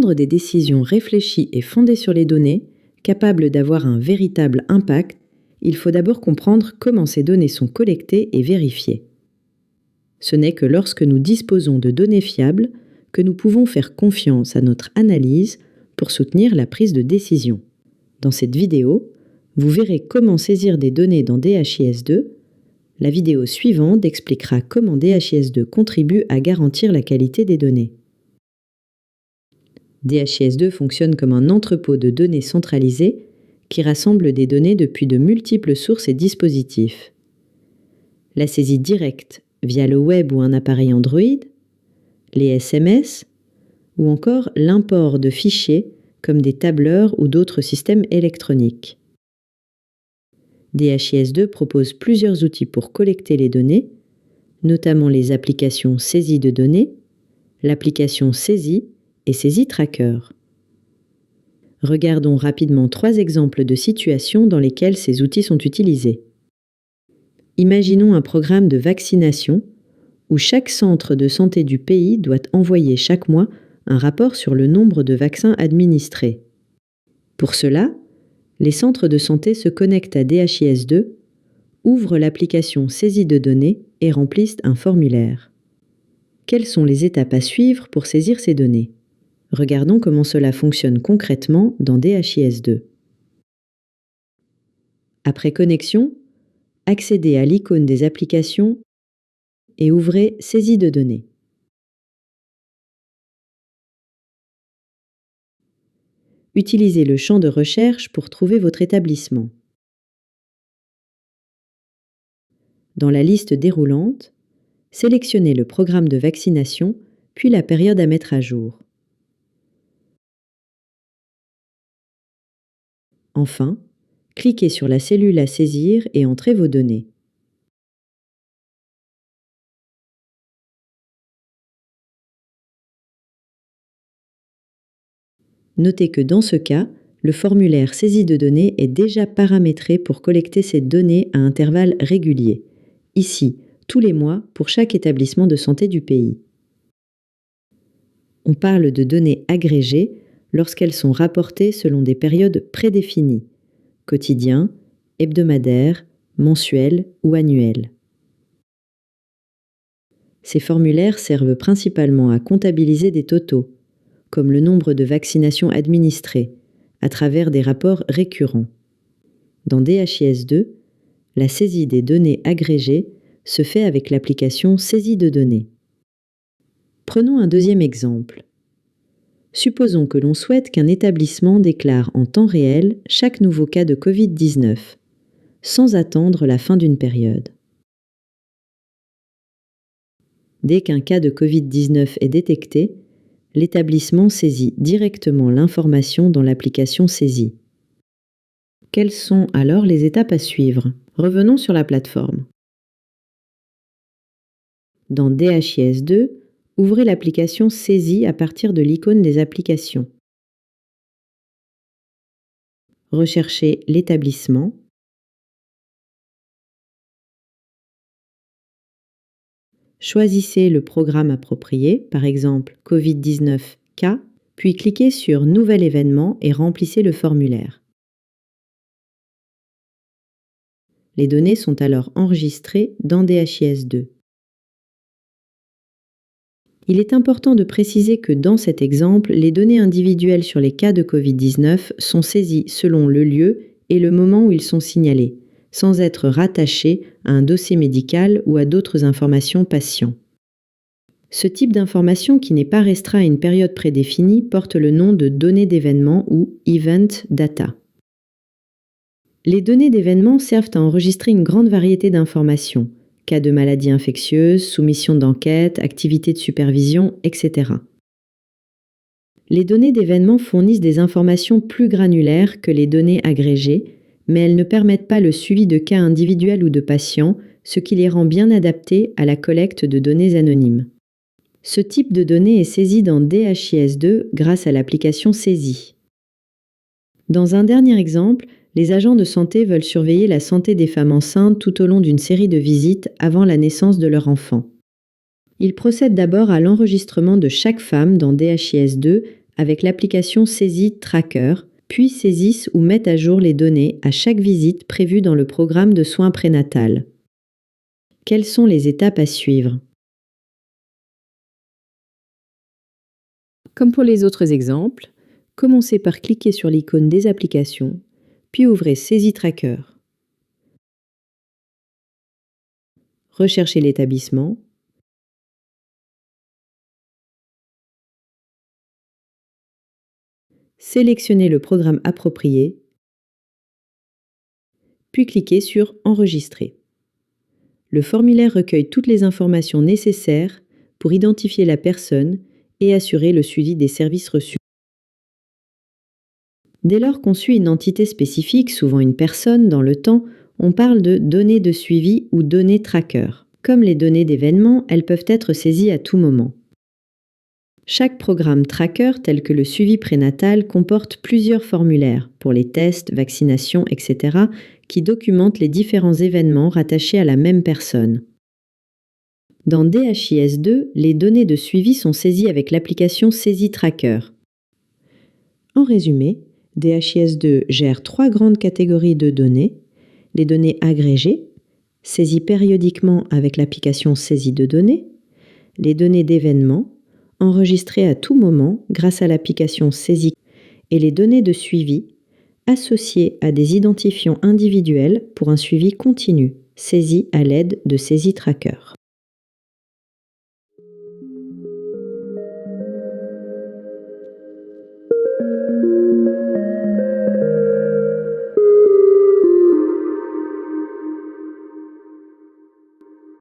prendre des décisions réfléchies et fondées sur les données, capables d'avoir un véritable impact, il faut d'abord comprendre comment ces données sont collectées et vérifiées. Ce n'est que lorsque nous disposons de données fiables que nous pouvons faire confiance à notre analyse pour soutenir la prise de décision. Dans cette vidéo, vous verrez comment saisir des données dans DHIS2. La vidéo suivante expliquera comment DHIS2 contribue à garantir la qualité des données. DHIS2 fonctionne comme un entrepôt de données centralisé qui rassemble des données depuis de multiples sources et dispositifs. La saisie directe via le web ou un appareil Android, les SMS, ou encore l'import de fichiers comme des tableurs ou d'autres systèmes électroniques. DHIS2 propose plusieurs outils pour collecter les données, notamment les applications saisie de données, l'application Saisie et Saisie Tracker. Regardons rapidement 3 exemples de situations dans lesquelles ces outils sont utilisés. Imaginons un programme de vaccination où chaque centre de santé du pays doit envoyer chaque mois un rapport sur le nombre de vaccins administrés. Pour cela, les centres de santé se connectent à DHIS2, ouvrent l'application saisie de données et remplissent un formulaire. Quelles sont les étapes à suivre pour saisir ces données ? Regardons comment cela fonctionne concrètement dans DHIS2. Après connexion, accédez à l'icône des applications et ouvrez Saisie de données. Utilisez le champ de recherche pour trouver votre établissement. Dans la liste déroulante, sélectionnez le programme de vaccination, puis la période à mettre à jour. Enfin, cliquez sur la cellule à saisir et entrez vos données. Notez que dans ce cas, le formulaire saisie de données est déjà paramétré pour collecter ces données à intervalles réguliers, ici, tous les mois pour chaque établissement de santé du pays. On parle de données agrégées lorsqu'elles sont rapportées selon des périodes prédéfinies, quotidien, hebdomadaire, mensuel ou annuel. Ces formulaires servent principalement à comptabiliser des totaux, comme le nombre de vaccinations administrées, à travers des rapports récurrents. Dans DHIS2, la saisie des données agrégées se fait avec l'application Saisie de données. Prenons un deuxième exemple. Supposons que l'on souhaite qu'un établissement déclare en temps réel chaque nouveau cas de Covid-19, sans attendre la fin d'une période. Dès qu'un cas de Covid-19 est détecté, l'établissement saisit directement l'information dans l'application Saisie. Quelles sont alors les étapes à suivre ? Revenons sur la plateforme. Dans DHIS2, ouvrez l'application Saisie à partir de l'icône des applications. Recherchez l'établissement. Choisissez le programme approprié, par exemple Covid-19 cas, puis cliquez sur Nouvel événement et remplissez le formulaire. Les données sont alors enregistrées dans DHIS2. Il est important de préciser que dans cet exemple, les données individuelles sur les cas de Covid-19 sont saisies selon le lieu et le moment où ils sont signalés, sans être rattachées à un dossier médical ou à d'autres informations patients. Ce type d'information qui n'est pas restreint à une période prédéfinie porte le nom de données d'événement ou Event Data. Les données d'événement servent à enregistrer une grande variété d'informations, cas de maladies infectieuses, soumission d'enquête, activités de supervision, etc. Les données d'événement fournissent des informations plus granulaires que les données agrégées, mais elles ne permettent pas le suivi de cas individuels ou de patients, ce qui les rend bien adaptés à la collecte de données anonymes. Ce type de données est saisi dans DHIS2 grâce à l'application Saisie. Dans un dernier exemple, les agents de santé veulent surveiller la santé des femmes enceintes tout au long d'une série de visites avant la naissance de leur enfant. Ils procèdent d'abord à l'enregistrement de chaque femme dans DHIS2 avec l'application Saisie Tracker, puis saisissent ou mettent à jour les données à chaque visite prévue dans le programme de soins prénatal. Quelles sont les étapes à suivre? Comme pour les autres exemples, commencez par cliquer sur l'icône des applications, puis ouvrez Saisie Tracker. Recherchez l'établissement. Sélectionnez le programme approprié, puis cliquez sur Enregistrer. Le formulaire recueille toutes les informations nécessaires pour identifier la personne et assurer le suivi des services reçus. Dès lors qu'on suit une entité spécifique, souvent une personne, dans le temps, on parle de données de suivi ou données tracker. Comme les données d'événements, elles peuvent être saisies à tout moment. Chaque programme tracker, tel que le suivi prénatal, comporte plusieurs formulaires pour les tests, vaccinations, etc., qui documentent les différents événements rattachés à la même personne. Dans DHIS2, les données de suivi sont saisies avec l'application Saisie Tracker. En résumé, DHIS2 gère 3 grandes catégories de données: les données agrégées, saisies périodiquement avec l'application Saisie de données, les données d'événements, enregistrées à tout moment grâce à l'application Saisie, et les données de suivi, associées à des identifiants individuels pour un suivi continu, saisies à l'aide de Saisie Tracker.